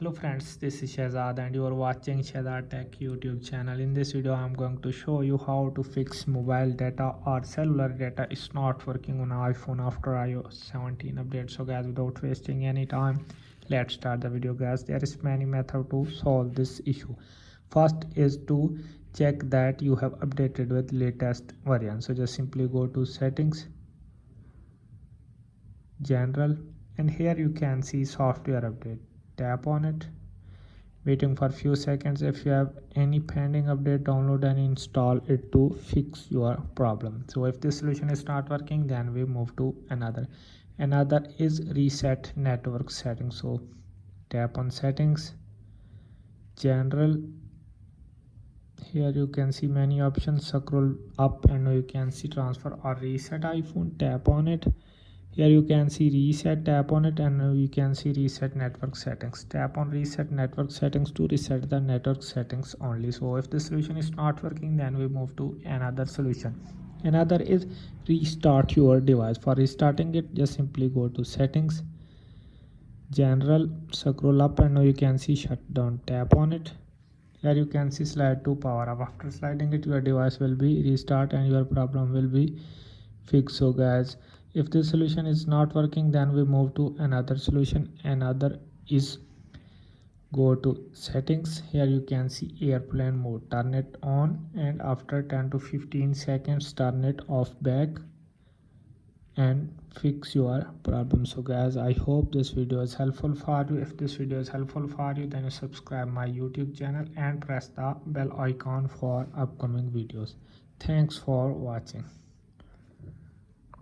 Hello friends, this is Shahzad and you are watching Shahzad Tech YouTube channel. In this video I am going to show you how to fix mobile data or cellular data is not working on iPhone after iOS 17 update. So guys, without wasting any time, let's start the video guys. There is many method to solve this issue. First is to check that you have updated with latest version. So just simply go to settings, general, and here you can see software update. Tap on it, waiting for few seconds. If you have any pending update, download and install it to fix your problem. So if this solution is not working, then we move to another is reset network settings. So tap on settings, general, here you can see many options. Scroll up and you can see transfer or reset iPhone. Tap on it. Here you can see reset, tap on it, and you can see reset network settings. Tap on reset network settings to reset the network settings only. So if the solution is not working, then we move to another solution. Another is restart your device. For restarting it, just simply go to settings, general, scroll up and you can see shutdown. Tap on it. Here you can see slide to power up. After sliding it, your device will be restart and your problem will be fixed. So guys, if this solution is not working, then we move to another solution. Another is go to settings. Here you can see airplane mode, turn it on and after 10 to 15 seconds turn it off back and fix your problem. So guys, I hope this video is helpful for you. If this video is helpful for you, then you subscribe my YouTube channel and press the bell icon for upcoming videos. Thanks for watching.